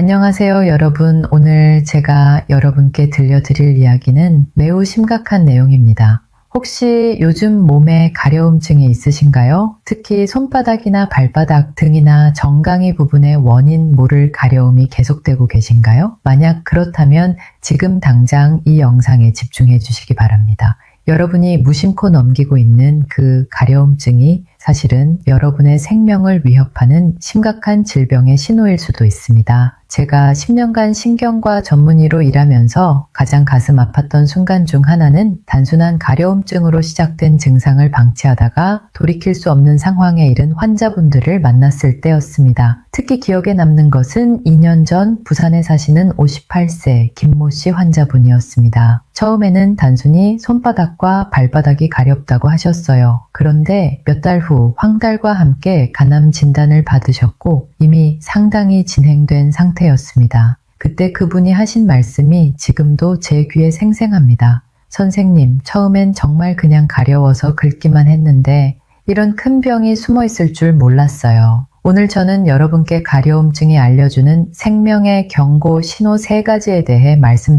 안녕하세요, 여러분. 오늘 제가 여러분께 들려드릴 이야기는 매우 심각한 내용입니다. 혹시 요즘 몸에 가려움증이 있으신가요? 특히 손바닥이나 발바닥 등이나 정강이 부분의 원인 모를 가려움이 계속되고 계신가요? 만약 그렇다면 지금 당장 이 영상에 집중해 주시기 바랍니다. 여러분이 무심코 넘기고 있는 그 가려움증이 사실은 여러분의 생명을 위협하는 심각한 질병의 신호일 수도 있습니다. 제가 10년간 신경과 전문의로 일하면서 가장 가슴 아팠던 순간 중 하나는 단순한 가려움증으로 시작된 증상을 방치하다가 돌이킬 수 없는 상황에 이른 환자분들을 만났을 때였습니다. 특히 기억에 남는 것은 2년 전 부산에 사시는 58세 김모 씨 환자분이었습니다. 처음에는 단순히 손바닥과 발바닥이 가렵다고 하셨어요. 그런데 몇 달 후 황달과 함께 간암 진단을 받으셨고 이미 상당히 진행된 상태였습니다. 그때 그분이 하신 말씀이 지금도 제 귀에 생생합니다. 선생님, 처음엔 정말 그냥 가려워서 긁기만 했는데 이런 큰 병이 숨어 있을 줄 몰랐어요. 오늘 저는 여러분께 가려움증이 알려주는 생명의 경고 신호 3가지에 대해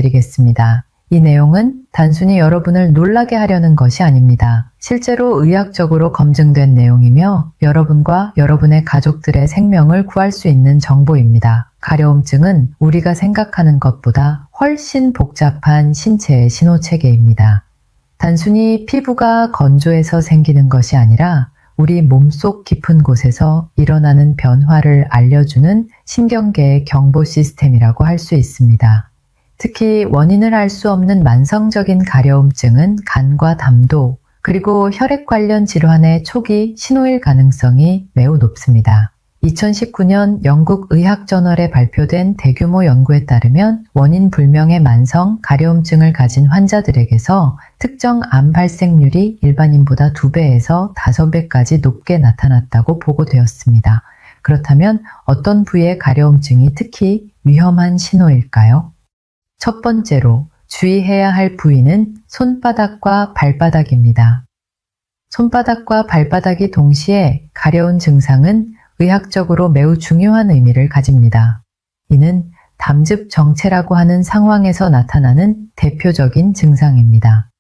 말씀드리겠습니다. 이 내용은 단순히 여러분을 놀라게 하려는 것이 아닙니다. 실제로 의학적으로 검증된 내용이며 여러분과 여러분의 가족들의 생명을 구할 수 있는 정보입니다. 가려움증은 우리가 생각하는 것보다 훨씬 복잡한 신체의 신호체계입니다. 단순히 피부가 건조해서 생기는 것이 아니라 우리 몸속 깊은 곳에서 일어나는 변화를 알려주는 신경계의 경보 시스템이라고 할 수 있습니다. 특히 원인을 알 수 없는 만성적인 가려움증은 간과 담도 그리고 혈액 관련 질환의 초기 신호일 가능성이 매우 높습니다. 2019년 영국 의학저널에 발표된 대규모 연구에 따르면 원인 불명의 만성 가려움증을 가진 환자들에게서 특정 암 발생률이 일반인보다 2배에서 5배까지 높게 나타났다고 보고되었습니다. 그렇다면 어떤 부위의 가려움증이 특히 위험한 신호일까요? 첫 번째로 주의해야 할 부위는 손바닥과 발바닥입니다. 손바닥과 발바닥이 동시에 가려운 증상은 의학적으로 매우 중요한 의미를 가집니다. 이는 담즙 정체라고 하는 상황에서 나타나는 대표적인 증상입니다.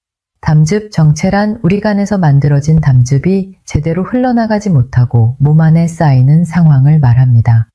담즙 정체란 우리 간에서 만들어진 담즙이 제대로 흘러나가지 못하고 몸 안에 쌓이는 상황을 말합니다.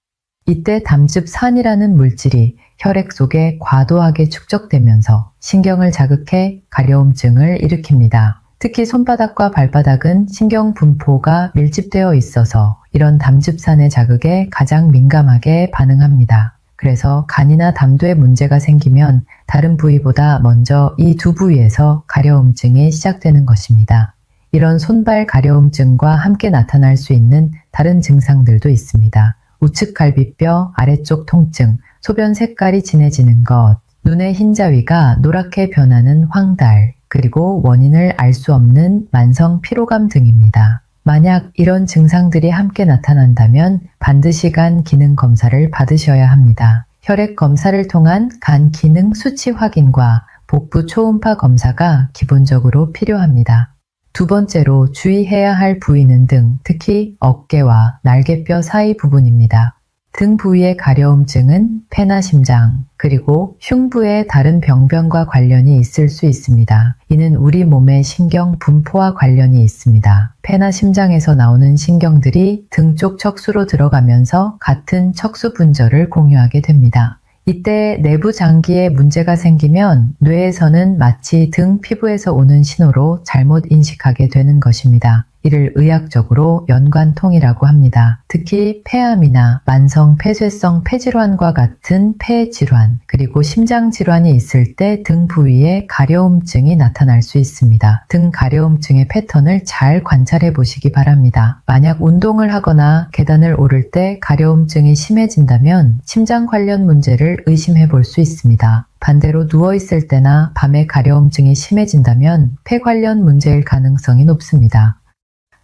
이때 담즙산이라는 물질이 혈액 속에 과도하게 축적되면서 신경을 자극해 가려움증을 일으킵니다. 특히 손바닥과 발바닥은 신경 분포가 밀집되어 있어서 이런 담즙산의 자극에 가장 민감하게 반응합니다. 그래서 간이나 담도에 문제가 생기면 다른 부위보다 먼저 이 두 부위에서 가려움증이 시작되는 것입니다. 이런 손발 가려움증과 함께 나타날 수 있는 다른 증상들도 있습니다. 우측 갈비뼈 아래쪽 통증, 소변 색깔이 진해지는 것, 눈의 흰자위가 노랗게 변하는 황달, 그리고 원인을 알 수 없는 만성 피로감 등입니다. 만약 이런 증상들이 함께 나타난다면 반드시 간 기능 검사를 받으셔야 합니다. 혈액 검사를 통한 간 기능 수치 확인과 복부 초음파 검사가 기본적으로 필요합니다. 두 번째로 주의해야 할 부위는 등, 특히 어깨와 날개뼈 사이 부분입니다. 등 부위의 가려움증은 폐나 심장, 그리고 흉부의 다른 병변과 관련이 있을 수 있습니다. 이는 우리 몸의 신경 분포와 관련이 있습니다. 폐나 심장에서 나오는 신경들이 등 쪽 척수로 들어가면서 같은 척수 분절을 공유하게 됩니다. 이때 내부 장기에 문제가 생기면 뇌에서는 마치 등 피부에서 오는 신호로 잘못 인식하게 되는 것입니다. 이를 의학적으로 연관통이라고 합니다. 특히 폐암이나 만성 폐쇄성 폐질환과 같은 폐질환, 그리고 심장질환이 있을 때 등 부위에 가려움증이 나타날 수 있습니다. 등 가려움증의 패턴을 잘 관찰해 보시기 바랍니다. 만약 운동을 하거나 계단을 오를 때 가려움증이 심해진다면 심장 관련 문제를 의심해 볼 수 있습니다. 반대로 누워있을 때나 밤에 가려움증이 심해진다면 폐 관련 문제일 가능성이 높습니다.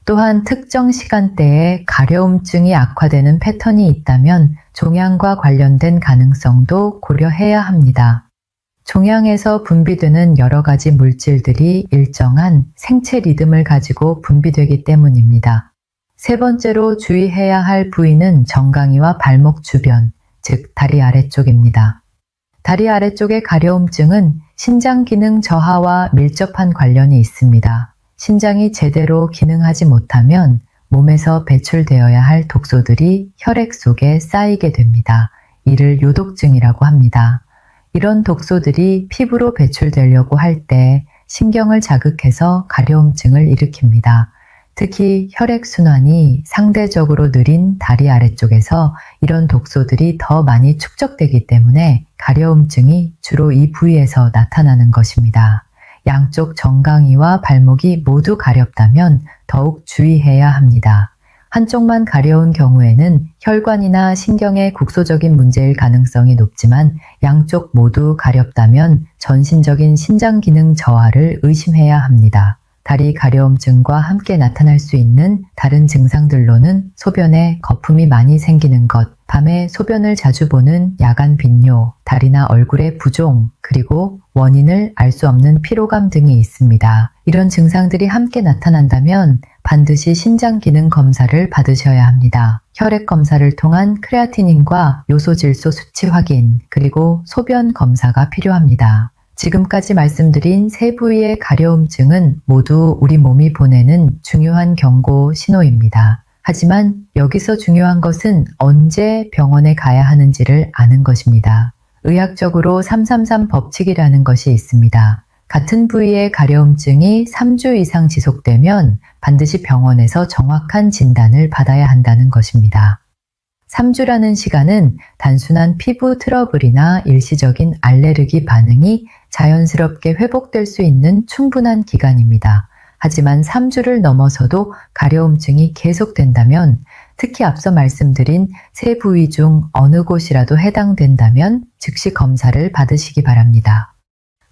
또한 특정 시간대에 가려움증이 악화되는 패턴이 있다면 종양과 관련된 가능성도 고려해야 합니다. 종양에서 분비되는 여러 가지 물질들이 일정한 생체 리듬을 가지고 분비되기 때문입니다. 세 번째로 주의해야 할 부위는 정강이와 발목 주변, 즉 다리 아래쪽입니다. 다리 아래쪽의 가려움증은 신장 기능 저하와 밀접한 관련이 있습니다. 신장이 제대로 기능하지 못하면 몸에서 배출되어야 할 독소들이 혈액 속에 쌓이게 됩니다. 이를 요독증이라고 합니다. 이런 독소들이 피부로 배출되려고 할 때 신경을 자극해서 가려움증을 일으킵니다. 특히 혈액순환이 상대적으로 느린 다리 아래쪽에서 이런 독소들이 더 많이 축적되기 때문에 가려움증이 주로 이 부위에서 나타나는 것입니다. 양쪽 정강이와 발목이 모두 가렵다면 더욱 주의해야 합니다. 한쪽만 가려운 경우에는 혈관이나 신경의 국소적인 문제일 가능성이 높지만 양쪽 모두 가렵다면 전신적인 신장 기능 저하를 의심해야 합니다. 다리 가려움증과 함께 나타날 수 있는 다른 증상들로는 소변에 거품이 많이 생기는 것, 밤에 소변을 자주 보는 야간 빈뇨, 다리나 얼굴의 부종, 그리고 원인을 알 수 없는 피로감 등이 있습니다. 이런 증상들이 함께 나타난다면 반드시 신장 기능 검사를 받으셔야 합니다. 혈액 검사를 통한 크레아티닌과 요소질소 수치 확인, 그리고 소변 검사가 필요합니다. 지금까지 말씀드린 세 부위의 가려움증은 모두 우리 몸이 보내는 중요한 경고 신호입니다. 하지만 여기서 중요한 것은 언제 병원에 가야 하는지를 아는 것입니다. 의학적으로 333 법칙이라는 것이 있습니다. 같은 부위의 가려움증이 3주 이상 지속되면 반드시 병원에서 정확한 진단을 받아야 한다는 것입니다. 3주라는 시간은 단순한 피부 트러블이나 일시적인 알레르기 반응이 자연스럽게 회복될 수 있는 충분한 기간입니다. 하지만 3주를 넘어서도 가려움증이 계속된다면, 특히 앞서 말씀드린 세 부위 중 어느 곳이라도 해당된다면 즉시 검사를 받으시기 바랍니다.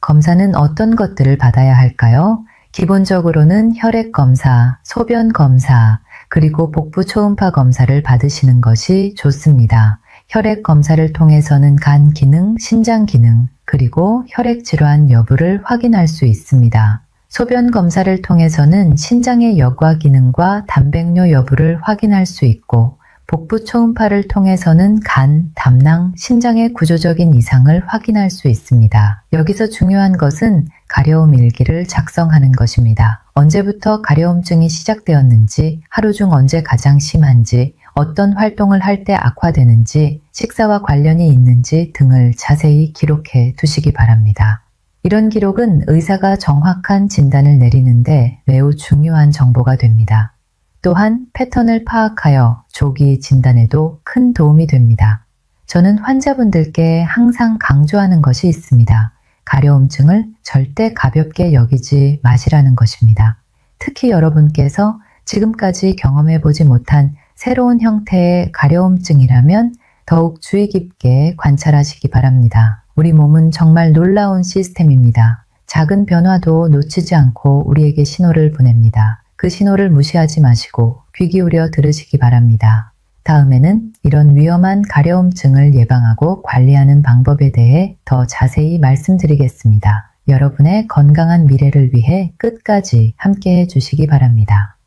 검사는 어떤 것들을 받아야 할까요? 기본적으로는 혈액 검사, 소변 검사, 그리고 복부 초음파 검사를 받으시는 것이 좋습니다. 혈액 검사를 통해서는 간 기능, 신장 기능, 그리고 혈액 질환 여부를 확인할 수 있습니다. 소변 검사를 통해서는 신장의 여과 기능과 단백뇨 여부를 확인할 수 있고, 복부 초음파를 통해서는 간, 담낭, 신장의 구조적인 이상을 확인할 수 있습니다. 여기서 중요한 것은 가려움 일기를 작성하는 것입니다. 언제부터 가려움증이 시작되었는지, 하루 중 언제 가장 심한지, 어떤 활동을 할 때 악화되는지, 식사와 관련이 있는지 등을 자세히 기록해 두시기 바랍니다. 이런 기록은 의사가 정확한 진단을 내리는데 매우 중요한 정보가 됩니다. 또한 패턴을 파악하여 조기 진단에도 큰 도움이 됩니다. 저는 환자분들께 항상 강조하는 것이 있습니다. 가려움증을 절대 가볍게 여기지 마시라는 것입니다. 특히 여러분께서 지금까지 경험해보지 못한 새로운 형태의 가려움증이라면 더욱 주의 깊게 관찰하시기 바랍니다. 우리 몸은 정말 놀라운 시스템입니다. 작은 변화도 놓치지 않고 우리에게 신호를 보냅니다. 그 신호를 무시하지 마시고 귀 기울여 들으시기 바랍니다. 다음에는 이런 위험한 가려움증을 예방하고 관리하는 방법에 대해 더 자세히 말씀드리겠습니다. 여러분의 건강한 미래를 위해 끝까지 함께 해주시기 바랍니다.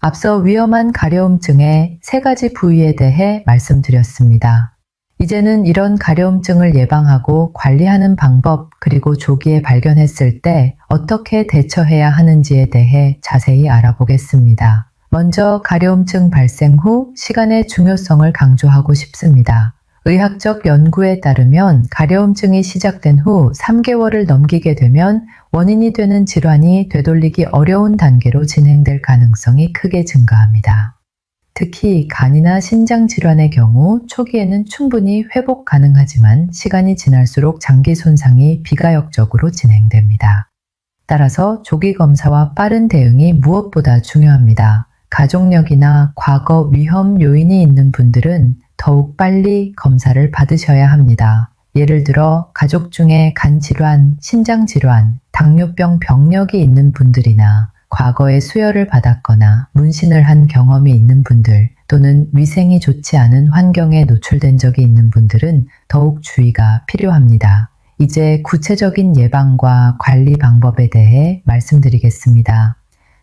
앞서 위험한 가려움증의 3가지 부위에 대해 말씀드렸습니다. 이제는 이런 가려움증을 예방하고 관리하는 방법, 그리고 조기에 발견했을 때 어떻게 대처해야 하는지에 대해 자세히 알아보겠습니다. 먼저 가려움증 발생 후 시간의 중요성을 강조하고 싶습니다. 의학적 연구에 따르면 가려움증이 시작된 후 3개월을 넘기게 되면 원인이 되는 질환이 되돌리기 어려운 단계로 진행될 가능성이 크게 증가합니다. 특히 간이나 신장 질환의 경우 초기에는 충분히 회복 가능하지만 시간이 지날수록 장기 손상이 비가역적으로 진행됩니다. 따라서 조기 검사와 빠른 대응이 무엇보다 중요합니다. 가족력이나 과거 위험 요인이 있는 분들은 더욱 빨리 검사를 받으셔야 합니다. 예를 들어 가족 중에 간 질환, 신장 질환, 당뇨병 병력이 있는 분들이나 과거에 수혈을 받았거나 문신을 한 경험이 있는 분들, 또는 위생이 좋지 않은 환경에 노출된 적이 있는 분들은 더욱 주의가 필요합니다. 이제 구체적인 예방과 관리 방법에 대해 말씀드리겠습니다.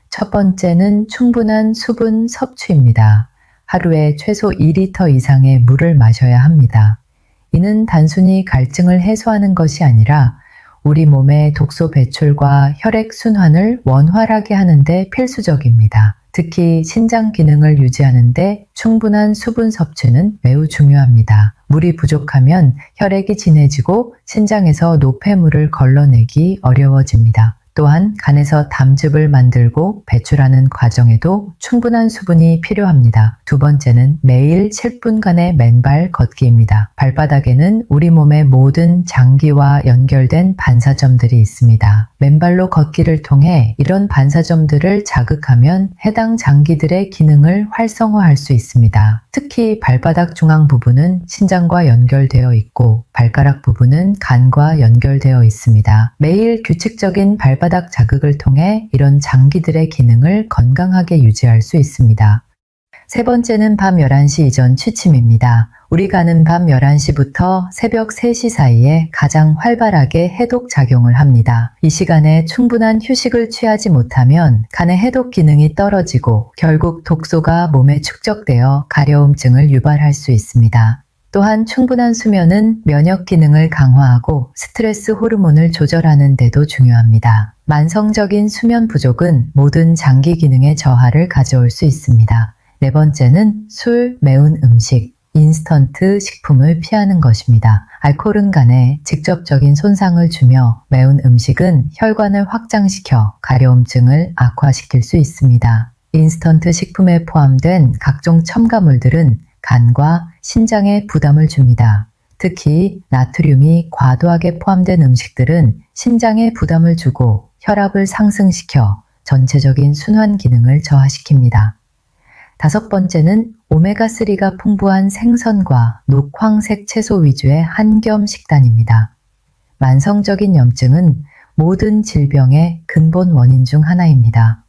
첫 번째는 충분한 수분 섭취입니다. 하루에 최소 2리터 이상의 물을 마셔야 합니다. 이는 단순히 갈증을 해소하는 것이 아니라 우리 몸의 독소 배출과 혈액 순환을 원활하게 하는데 필수적입니다. 특히 신장 기능을 유지하는데 충분한 수분 섭취는 매우 중요합니다. 물이 부족하면 혈액이 진해지고 신장에서 노폐물을 걸러내기 어려워집니다. 또한 간에서 담즙을 만들고 배출하는 과정에도 충분한 수분이 필요합니다. 두 번째는 매일 7분간의 맨발 걷기입니다. 발바닥에는 우리 몸의 모든 장기와 연결된 반사점들이 있습니다. 맨발로 걷기를 통해 이런 반사점들을 자극하면 해당 장기들의 기능을 활성화할 수 있습니다. 특히 발바닥 중앙 부분은 신장과 연결되어 있고 발가락 부분은 간과 연결되어 있습니다. 매일 규칙적인 발바닥 자극을 통해 이런 장기들의 기능을 건강하게 유지할 수 있습니다. 세 번째는 밤 11시 이전 취침입니다. 우리가 아는 밤 11시부터 새벽 3시 사이에 가장 활발하게 해독 작용을 합니다. 이 시간에 충분한 휴식을 취하지 못하면 간의 해독 기능이 떨어지고 결국 독소가 몸에 축적되어 가려움증을 유발할 수 있습니다. 또한 충분한 수면은 면역 기능을 강화하고 스트레스 호르몬을 조절하는 데도 중요합니다. 만성적인 수면 부족은 모든 장기 기능의 저하를 가져올 수 있습니다. 네 번째는 술, 매운 음식, 인스턴트 식품을 피하는 것입니다. 알코올은 간에 직접적인 손상을 주며 매운 음식은 혈관을 확장시켜 가려움증을 악화시킬 수 있습니다. 인스턴트 식품에 포함된 각종 첨가물들은 간과 신장에 부담을 줍니다. 특히 나트륨이 과도하게 포함된 음식들은 신장에 부담을 주고 혈압을 상승시켜 전체적인 순환 기능을 저하시킵니다. 다섯 번째는 오메가3가 풍부한 생선과 녹황색 채소 위주의 한겸 식단입니다. 만성적인 염증은 모든 질병의 근본 원인 중 하나입니다.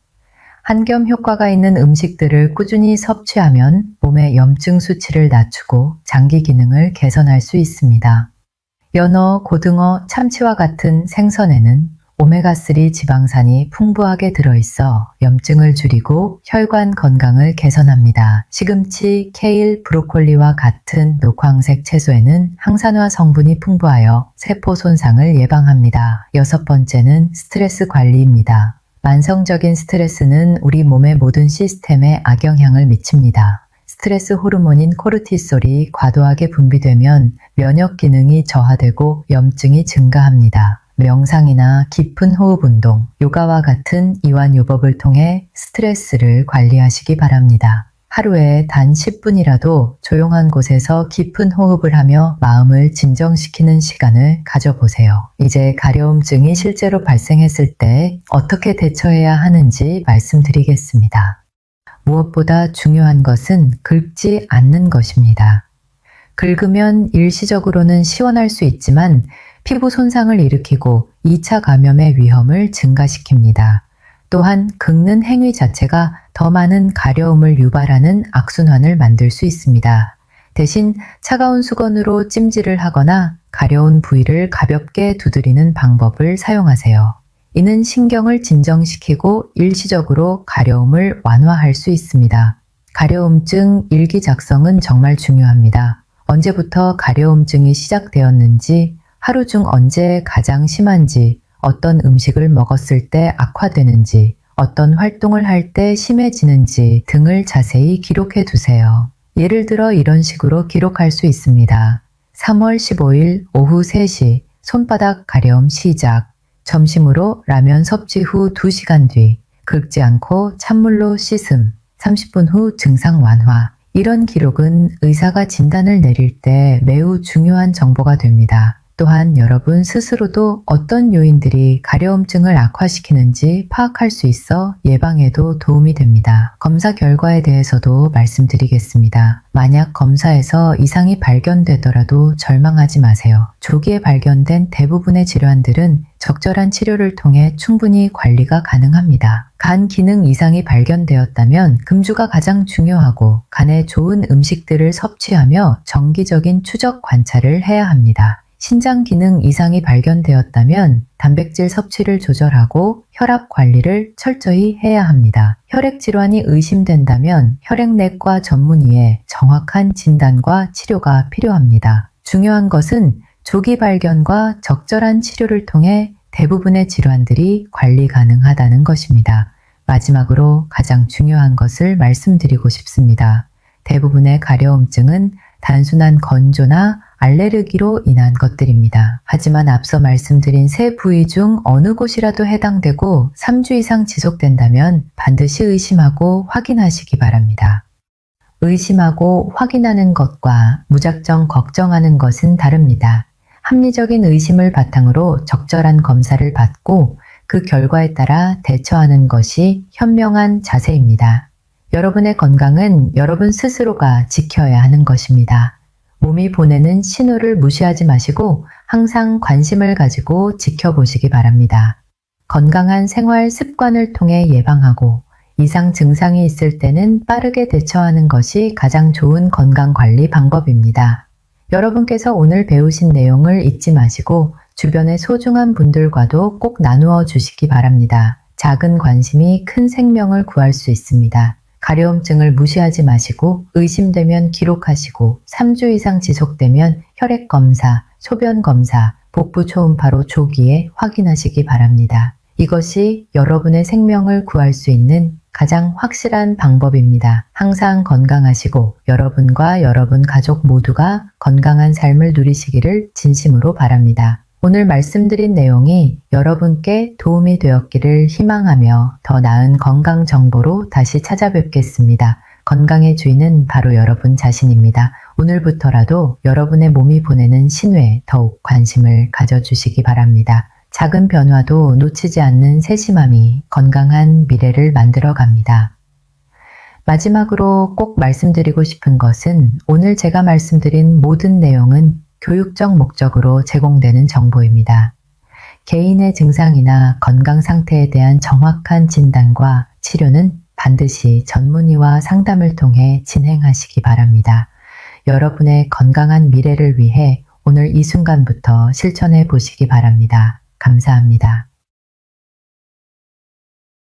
한겸 효과가 있는 음식들을 꾸준히 섭취하면 몸의 염증 수치를 낮추고 장기 기능을 개선할 수 있습니다. 연어, 고등어, 참치와 같은 생선에는 오메가3 지방산이 풍부하게 들어있어 염증을 줄이고 혈관 건강을 개선합니다. 시금치, 케일, 브로콜리와 같은 녹황색 채소에는 항산화 성분이 풍부하여 세포 손상을 예방합니다. 여섯 번째는 스트레스 관리입니다. 만성적인 스트레스는 우리 몸의 모든 시스템에 악영향을 미칩니다. 스트레스 호르몬인 코르티솔이 과도하게 분비되면 면역 기능이 저하되고 염증이 증가합니다. 명상이나 깊은 호흡 운동, 요가와 같은 이완요법을 통해 스트레스를 관리하시기 바랍니다. 하루에 단 10분이라도 조용한 곳에서 깊은 호흡을 하며 마음을 진정시키는 시간을 가져보세요. 이제 가려움증이 실제로 발생했을 때 어떻게 대처해야 하는지 말씀드리겠습니다. 무엇보다 중요한 것은 긁지 않는 것입니다. 긁으면 일시적으로는 시원할 수 있지만 피부 손상을 일으키고 2차 감염의 위험을 증가시킵니다. 또한 긁는 행위 자체가 더 많은 가려움을 유발하는 악순환을 만들 수 있습니다. 대신 차가운 수건으로 찜질을 하거나 가려운 부위를 가볍게 두드리는 방법을 사용하세요. 이는 신경을 진정시키고 일시적으로 가려움을 완화할 수 있습니다. 가려움증 일기 작성은 정말 중요합니다. 언제부터 가려움증이 시작되었는지, 하루 중 언제 가장 심한지, 어떤 음식을 먹었을 때 악화되는지, 어떤 활동을 할 때 심해지는지 등을 자세히 기록해 두세요. 예를 들어 이런 식으로 기록할 수 있습니다. 3월 15일 오후 3시 손바닥 가려움 시작. 점심으로 라면 섭취 후 2시간 뒤 긁지 않고 찬물로 씻음. 30분 후 증상 완화. 이런 기록은 의사가 진단을 내릴 때 매우 중요한 정보가 됩니다. 또한 여러분 스스로도 어떤 요인들이 가려움증을 악화시키는지 파악할 수 있어 예방에도 도움이 됩니다. 검사 결과에 대해서도 말씀드리겠습니다. 만약 검사에서 이상이 발견되더라도 절망하지 마세요. 조기에 발견된 대부분의 질환들은 적절한 치료를 통해 충분히 관리가 가능합니다. 간 기능 이상이 발견되었다면 금주가 가장 중요하고 간에 좋은 음식들을 섭취하며 정기적인 추적 관찰을 해야 합니다. 신장 기능 이상이 발견되었다면 단백질 섭취를 조절하고 혈압 관리를 철저히 해야 합니다. 혈액 질환이 의심된다면 혈액내과 전문의의 정확한 진단과 치료가 필요합니다. 중요한 것은 조기 발견과 적절한 치료를 통해 대부분의 질환들이 관리 가능하다는 것입니다. 마지막으로 가장 중요한 것을 말씀드리고 싶습니다. 대부분의 가려움증은 단순한 건조나 알레르기로 인한 것들입니다. 하지만 앞서 말씀드린 세 부위 중 어느 곳이라도 해당되고 3주 이상 지속된다면 반드시 의심하고 확인하시기 바랍니다. 의심하고 확인하는 것과 무작정 걱정하는 것은 다릅니다. 합리적인 의심을 바탕으로 적절한 검사를 받고 그 결과에 따라 대처하는 것이 현명한 자세입니다. 여러분의 건강은 여러분 스스로가 지켜야 하는 것입니다. 몸이 보내는 신호를 무시하지 마시고 항상 관심을 가지고 지켜보시기 바랍니다. 건강한 생활 습관을 통해 예방하고 이상 증상이 있을 때는 빠르게 대처하는 것이 가장 좋은 건강관리 방법입니다. 여러분께서 오늘 배우신 내용을 잊지 마시고 주변의 소중한 분들과도 꼭 나누어 주시기 바랍니다. 작은 관심이 큰 생명을 구할 수 있습니다. 가려움증을 무시하지 마시고 의심되면 기록하시고 3주 이상 지속되면 혈액검사, 소변검사, 복부 초음파로 조기에 확인하시기 바랍니다. 이것이 여러분의 생명을 구할 수 있는 가장 확실한 방법입니다. 항상 건강하시고 여러분과 여러분 가족 모두가 건강한 삶을 누리시기를 진심으로 바랍니다. 오늘 말씀드린 내용이 여러분께 도움이 되었기를 희망하며 더 나은 건강 정보로 다시 찾아뵙겠습니다. 건강의 주인은 바로 여러분 자신입니다. 오늘부터라도 여러분의 몸이 보내는 신호에 더욱 관심을 가져주시기 바랍니다. 작은 변화도 놓치지 않는 세심함이 건강한 미래를 만들어 갑니다. 마지막으로 꼭 말씀드리고 싶은 것은 오늘 제가 말씀드린 모든 내용은 교육적 목적으로 제공되는 정보입니다. 개인의 증상이나 건강 상태에 대한 정확한 진단과 치료는 반드시 전문의와 상담을 통해 진행하시기 바랍니다. 여러분의 건강한 미래를 위해 오늘 이 순간부터 실천해 보시기 바랍니다. 감사합니다.